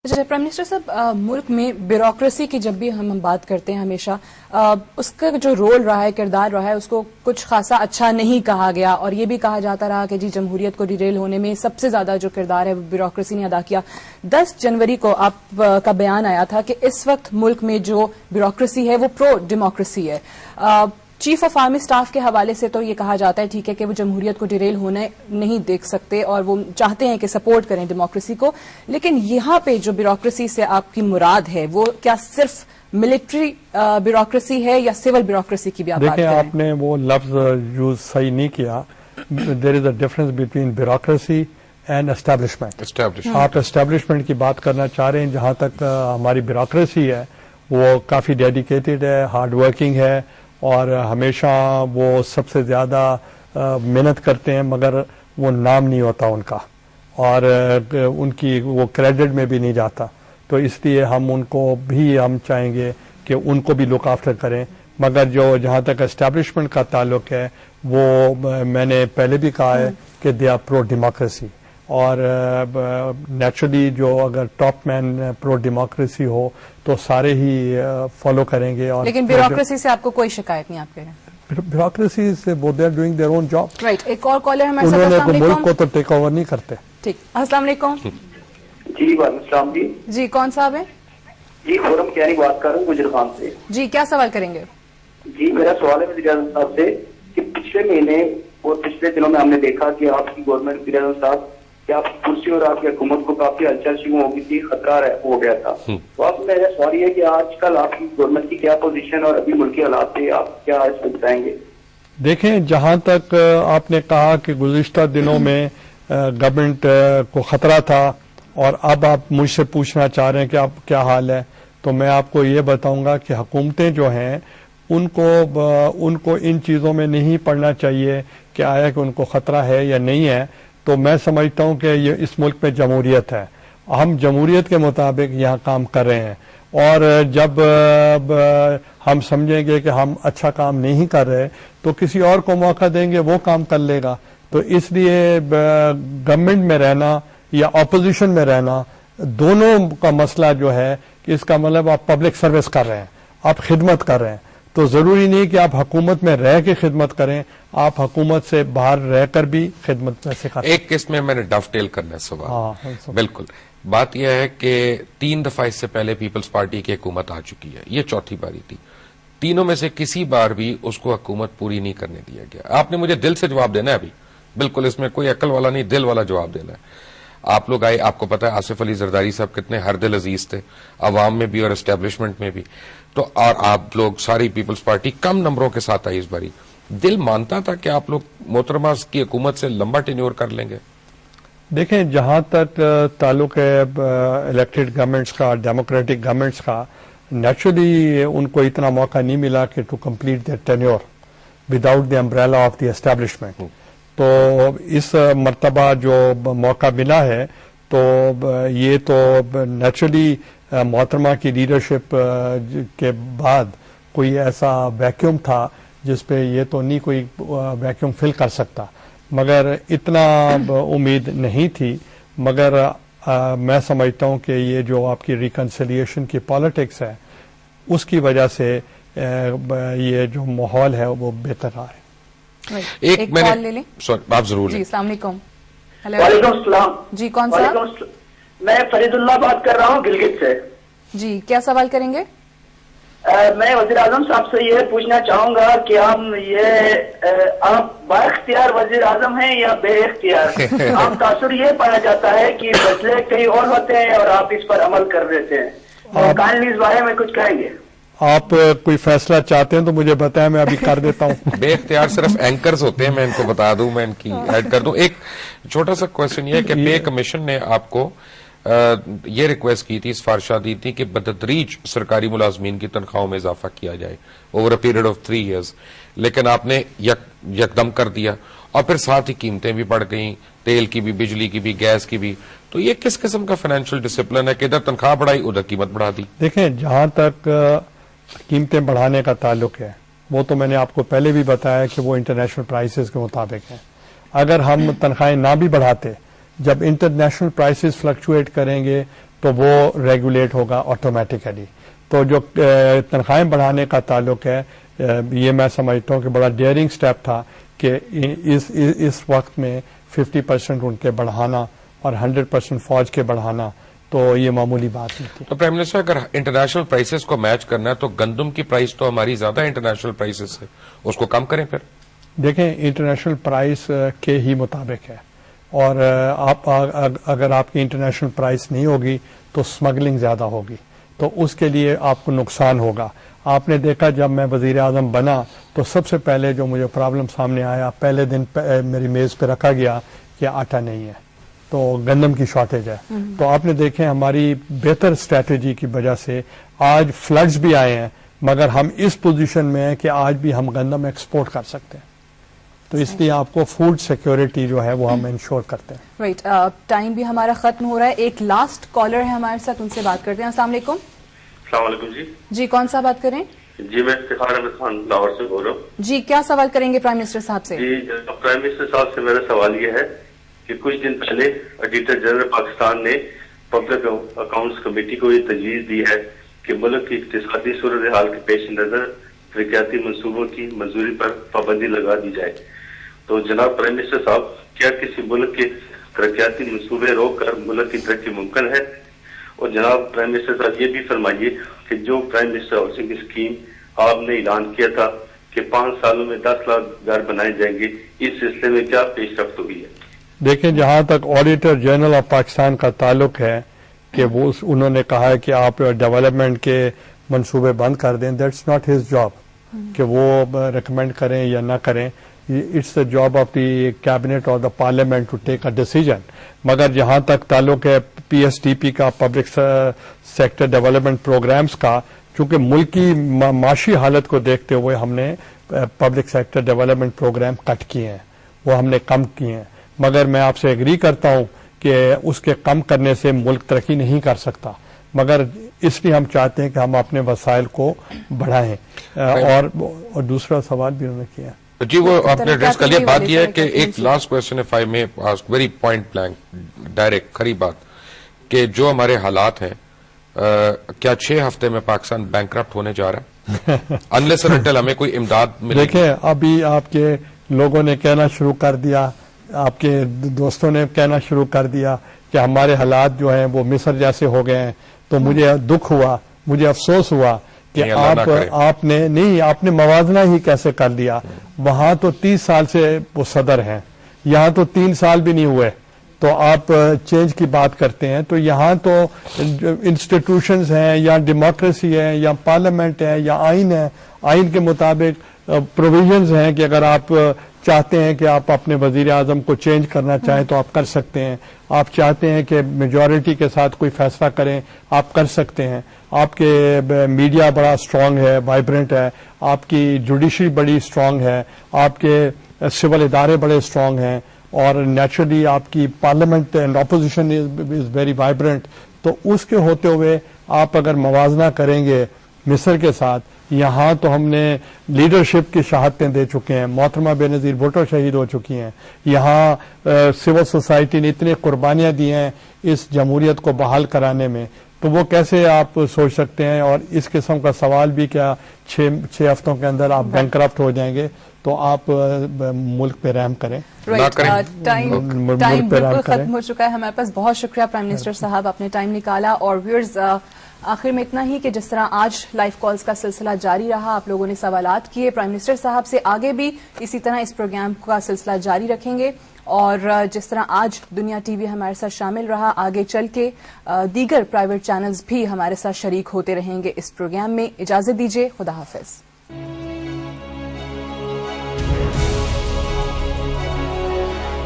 Prime minister صاحب، ملک میں bureaucracy کی جب بھی ہم بات کرتے ہیں ہمیشہ اس کا جو رول رہا ہے، کردار رہا ہے، اس کو کچھ خاصا اچھا نہیں کہا گیا، اور یہ بھی کہا جاتا رہا کہ جی جمہوریت کو ڈیریل ہونے میں سب سے زیادہ جو کردار ہے وہ بیوروکریسی نے ادا کیا۔ 10 جنوری کو آپ کا بیان آیا تھا کہ اس وقت ملک میں جو بیوروکریسی ہے وہ پرو ڈیموکریسی ہے۔ چیف آف آرمی سٹاف کے حوالے سے تو یہ کہا جاتا ہے ٹھیک ہے کہ وہ جمہوریت کو ڈیریل ہونے نہیں دیکھ سکتے اور وہ چاہتے ہیں کہ سپورٹ کریں ڈیموکریسی کو، لیکن یہاں پہ جو بیوروکریسی سے آپ کی مراد ہے وہ کیا صرف ملٹری بیوروکریسی ہے یا سول بیوروکریسی کی بھی آپ بات کریں؟ دیکھیں، آپ نے وہ لفظ یوز صحیح نہیں کیا۔ There is a difference between bureaucracy and establishment. آپ اسٹیبلشمنٹ کی بات کرنا چاہ رہے ہیں، جہاں تک ہماری بیوروکریسی ہے وہ کافی ڈیڈیکیٹڈ ہے، ہارڈ ورکنگ ہے، اور ہمیشہ وہ سب سے زیادہ محنت کرتے ہیں، مگر وہ نام نہیں ہوتا ان کا، اور ان کی وہ کریڈٹ میں بھی نہیں جاتا۔ تو اس لیے ہم ان کو بھی ہم چاہیں گے کہ ان کو بھی لک آفٹر کریں، مگر جہاں تک اسٹیبلشمنٹ کا تعلق ہے وہ میں نے پہلے بھی کہا ہے کہ دے آر پرو ڈیموکریسی، اور نیچرلی جو اگر ٹاپ مین پرو ڈیموکریسی ہو تو سارے ہی فالو کریں گے۔ اور لیکن بیوروکریسی سے آپ کو کوئی شکایت نہیں؟ آپ کہہ رہے ہیں بیوروکریسی سے وہ they are doing their own job. Right, ایک اور کالر ہمارے ساتھ۔ انہوں نے السلام ملک کو علیکم۔ تو ٹیک اوور نہیں کرتے۔ ٹھیک، السلام علیکم۔ جی وعلیکم السلام۔ جی کون صاحب ہیں؟ جی خورم کیانی بات کر رہا ہوں گجر خان سے۔ جی کیا سوال کریں گے؟ جی میرا سوال ہے وزیر اعظم صاحب سے کہ پچھلے مہینے اور پچھلے دنوں میں ہم نے دیکھا کہ آپ کی گورنمنٹ وزیر اعظم صاحب کہ آپ کی کرسی اور آپ کی حکومت کو کافی ہلچل شروع ہو گئی تھی، خطرہ ہو گیا تھا۔ تو آپ میرا سوال یہ ہے کہ آج کل آپ کی گورنمنٹ کی کیا پوزیشن اور ابھی ملکی حالات سے آپ کیا اس میں بتائیں گے؟ دیکھیں، جہاں تک آپ نے کہا کہ گزشتہ دنوں میں گورنمنٹ کو خطرہ تھا اور اب آپ مجھ سے پوچھنا چاہ رہے ہیں کہ اب کیا حال ہے، تو میں آپ کو یہ بتاؤں گا کہ حکومتیں جو ہیں ان کو ان چیزوں میں نہیں پڑنا چاہیے کہ آیا کہ ان کو خطرہ ہے یا نہیں ہے۔ تو میں سمجھتا ہوں کہ یہ اس ملک میں جمہوریت ہے، ہم جمہوریت کے مطابق یہاں کام کر رہے ہیں، اور جب ہم سمجھیں گے کہ ہم اچھا کام نہیں کر رہے تو کسی اور کو موقع دیں گے، وہ کام کر لے گا۔ تو اس لیے گورنمنٹ میں رہنا یا اپوزیشن میں رہنا دونوں کا مسئلہ جو ہے کہ اس کا مطلب آپ پبلک سروس کر رہے ہیں، آپ خدمت کر رہے ہیں۔ تو ضروری نہیں کہ آپ حکومت میں رہ کے خدمت کریں، آپ حکومت سے باہر رہ کر بھی خدمت میں سے کریں۔ ایک قسط میں نے ڈف ٹیل کرنا ہے سوال۔ بالکل، بات یہ ہے کہ 3 دفعہ اس سے پہلے پیپلز پارٹی کی حکومت آ چکی ہے، یہ چوتھی باری تھی۔ تینوں میں سے کسی بار بھی اس کو حکومت پوری نہیں کرنے دیا گیا۔ آپ نے مجھے دل سے جواب دینا ہے ابھی، بالکل اس میں کوئی عقل والا نہیں، دل والا جواب دینا ہے۔ آپ لوگ آئے، آپ کو پتا ہے آصف علی زرداری صاحب کتنے ہر دل عزیز تھے، عوام میں بھی اور اسٹیبلشمنٹ میں بھی، تو اور آپ لوگ ساری پیپلز پارٹی کم نمبروں کے ساتھ آئی اس باری۔ دل مانتا تھا کہ آپ لوگ محترمہ کی حکومت سے لمبا ٹینیور کر لیں گے؟ دیکھیں، جہاں تک تعلق ہے الیکٹڈ گورنمنٹس کا، ڈیموکریٹک گورنمنٹس کا، نیچرلی ان کو اتنا موقع نہیں ملا کہ to complete their tenure without the umbrella of the establishment. تو اس مرتبہ جو موقع ملا ہے تو یہ تو نیچرلی محترمہ کی لیڈرشپ کے بعد کوئی ایسا ویکیوم تھا جس پہ یہ تو نہیں کوئی ویکیوم فل کر سکتا، مگر اتنا امید نہیں تھی۔ مگر میں سمجھتا ہوں کہ یہ جو آپ کی ریکنسیلیشن کی پالیٹکس ہے اس کی وجہ سے یہ جو ماحول ہے وہ بہتر رہا ہے۔ ایک کال لے لیں، آپ ضرور لیں۔ جی السلام علیکم۔ وعلیکم السلام۔ جی کون صاحب؟ میں فرید اللہ بات کر رہا ہوں گلگت سے۔ جی کیا سوال کریں گے؟ میں وزیر اعظم صاحب سے یہ پوچھنا چاہوں گا کہ آپ با اختیار وزیر اعظم ہیں یا بے اختیار؟ عام تاثر یہ پایا جاتا ہے کہ فیصلے کئی اور ہوتے ہیں اور آپ اس پر عمل کر دیتے ہیں، کائنڈلی اس بارے میں کچھ کہیں گے؟ آپ کوئی فیصلہ چاہتے ہیں تو مجھے بتائیں، میں ابھی کر دیتا ہوں۔ بے اختیار صرف اینکرز ہوتے ہیں، میں ان کو بتا دوں، میں ان کی ایڈ کر دوں۔ ایک چھوٹا سا کوشچن یہ ہے کہ پے کمیشن نے آپ کو یہ ریکویسٹ کی تھی، سفارشات دی تھی کہ بتدریج سرکاری ملازمین کی تنخواہوں میں اضافہ کیا جائے over a period of 3 years, لیکن آپ نے یکدم کر دیا، اور پھر ساتھ ہی قیمتیں بھی بڑھ گئیں، تیل کی بھی، بجلی کی بھی، گیس کی بھی۔ تو یہ کس قسم کا فائنینشیل ڈسپلن ہے کہ ادھر تنخواہ بڑھائی ادھر قیمت بڑھا دی؟ دیکھیں، جہاں تک قیمتیں بڑھانے کا تعلق ہے وہ تو میں نے آپ کو پہلے بھی بتایا کہ وہ انٹرنیشنل پرائسز کے مطابق ہیں۔ اگر ہم تنخواہیں نہ بھی بڑھاتے، جب انٹرنیشنل پرائسز فلکچویٹ کریں گے تو وہ ریگولیٹ ہوگا آٹومیٹیکلی. تو جو تنخواہیں بڑھانے کا تعلق ہے یہ میں سمجھتا ہوں کہ بڑا ڈیئرنگ سٹیپ تھا کہ اس وقت میں 50% ان کے بڑھانا اور 100% فوج کے بڑھانا تو یہ معمولی بات نہیں تھی. تو پرائم منسٹر اگر انٹرنیشنل پرائسز کو میچ کرنا ہے تو گندم کی پرائس تو ہماری زیادہ انٹرنیشنل پرائسز سے, اس کو کم کریں. پھر دیکھیں انٹرنیشنل پرائس کے ہی مطابق ہے, اور آپ اگر آپ کی انٹرنیشنل پرائس نہیں ہوگی تو اسمگلنگ زیادہ ہوگی, تو اس کے لیے آپ کو نقصان ہوگا. آپ نے دیکھا جب میں وزیر اعظم بنا تو سب سے پہلے جو مجھے پرابلم سامنے آیا, پہلے دن میری میز پہ رکھا گیا کہ آٹا نہیں ہے, تو گندم کی شارٹیج ہے. تو آپ نے دیکھیں ہماری بہتر اسٹریٹجی کی وجہ سے آج فلڈز بھی آئے ہیں, مگر ہم اس پوزیشن میں ہیں کہ آج بھی ہم گندم ایکسپورٹ کر سکتے ہیں. تو اس لیے آپ کو فوڈ سیکیورٹی جو ہے وہ ہم انشور کرتے ہیں. رائٹ, ٹائم بھی ہمارا ختم ہو رہا ہے. ایک لاسٹ کالر ہے ہمارے ساتھ, ان سے بات کرتے ہیں. السلام علیکم. السلام علیکم جی. جی کون سا بات کریں؟ جی میں افتخار احمد خان لاہور سے بول رہا ہوں. جی کیا سوال کریں گے پرائم منسٹر صاحب سے؟ جی پرائم منسٹر صاحب سے میرا سوال یہ ہے کہ کچھ دن پہلے ایڈیٹر جنرل پاکستان نے پبلک اکاؤنٹس کمیٹی کو یہ تجویز دی ہے کہ ملک کی اقتصادی صورتحال کے پیش نظر ترقیاتی منصوبوں کی منظوری پر پابندی لگا دی جائے. تو جناب پرائم منسٹر صاحب, کیا کسی ملک کے ترقیاتی منصوبے روک کر ملک کی ترقی ممکن ہے؟ اور جناب پرائم منسٹر صاحب یہ بھی فرمائیے کہ جو پرائم منسٹر ہاؤسنگ اسکیم آپ نے اعلان کیا تھا کہ 5 سالوں میں 10 لاکھ گھر بنائے جائیں گے, اس سلسلے میں کیا پیش رفت ہوئی ہے؟ دیکھیں جہاں تک آڈیٹر جنرل آف پاکستان کا تعلق ہے کہ وہ انہوں نے کہا ہے کہ آپ ڈیولپمنٹ کے منصوبے بند کر دیں, دیٹس ناٹ ہز جاب کہ وہ ریکمینڈ کریں یا نہ کریں. It's the job of the cabinet اور the parliament to take a decision. مگر جہاں تک تعلق ہے پی ایس ٹی پی کا, پبلک سیکٹر ڈیولپمنٹ پروگرامز کا, چونکہ ملک کی معاشی حالت کو دیکھتے ہوئے ہم نے پبلک سیکٹر ڈیولپمنٹ پروگرام کٹ کیے ہیں, وہ ہم نے کم کیے ہیں. مگر میں آپ سے ایگری کرتا ہوں کہ اس کے کم کرنے سے ملک ترقی نہیں کر سکتا, مگر اس لیے ہم چاہتے ہیں کہ ہم اپنے وسائل کو بڑھائیں. اور دوسرا سوال بھی انہوں نے کیا جی وہ آپ نے ایڈریس کر لیا. بات یہ ہے کہ ایک last question if I may ask very point blank direct کھری بات, کہ جو ہمارے حالات ہیں کیا 6 ہفتے میں پاکستان بینکرپٹ ہونے جا رہا ہے انلیس اور انٹل ہمیں کوئی امداد ملے؟ دیکھیں ابھی آپ کے لوگوں نے کہنا شروع کر دیا, آپ کے دوستوں نے کہنا شروع کر دیا کہ ہمارے حالات جو ہیں وہ مصر جیسے ہو گئے ہیں. تو مجھے دکھ ہوا, مجھے افسوس ہوا کہ آپ نے موازنہ ہی کیسے کر لیا. وہاں تو 30 سال سے وہ صدر ہیں, یہاں تو 3 سال بھی نہیں ہوئے, تو آپ چینج کی بات کرتے ہیں. تو یہاں تو انسٹیٹیوشنز ہیں یا ڈیموکریسی ہے یا پارلیمنٹ ہے یا آئین ہے, آئین کے مطابق پروویژنز ہیں کہ اگر آپ چاہتے ہیں کہ آپ اپنے وزیر اعظم کو چینج کرنا چاہیں تو آپ کر سکتے ہیں. آپ چاہتے ہیں کہ میجورٹی کے ساتھ کوئی فیصلہ کریں, آپ کر سکتے ہیں. آپ کے میڈیا بڑا اسٹرانگ ہے, وائبرنٹ ہے, آپ کی جوڈیشری بڑی اسٹرانگ ہے, آپ کے سول ادارے بڑے اسٹرانگ ہیں, اور نیچرلی آپ کی parliament and opposition is very vibrant. تو اس کے ہوتے ہوئے آپ اگر موازنہ کریں گے مصر کے ساتھ, یہاں تو ہم نے لیڈرشپ کی شہادتیں دے چکے ہیں, محترمہ بے نظیر بھٹو شہید ہو چکی ہیں, یہاں سول سوسائٹی نے اتنی قربانیاں دی ہیں اس جمہوریت کو بحال کرانے میں. تو وہ کیسے آپ سوچ سکتے ہیں؟ اور اس قسم کا سوال بھی کیا 6 ہفتوں کے اندر آپ بینکرپٹ ہو جائیں گے؟ تو آپ ملک پہ رحم کریں. ٹائم بالکل ختم ہو چکا ہے ہمارے پاس. بہت شکریہ پرائم منسٹر صاحب, آپ نے ٹائم نکالا. اور ویئرز آخر میں اتنا ہی کہ جس طرح آج لائیو کالز کا سلسلہ جاری رہا, آپ لوگوں نے سوالات کیے پرائم منسٹر صاحب سے, آگے بھی اسی طرح اس پروگرام کا سلسلہ جاری رکھیں گے. اور جس طرح آج دنیا ٹی وی ہمارے ساتھ شامل رہا, آگے چل کے دیگر پرائیویٹ چینلز بھی ہمارے ساتھ شریک ہوتے رہیں گے اس پروگرام میں. اجازت دیجیے, خدا حافظ.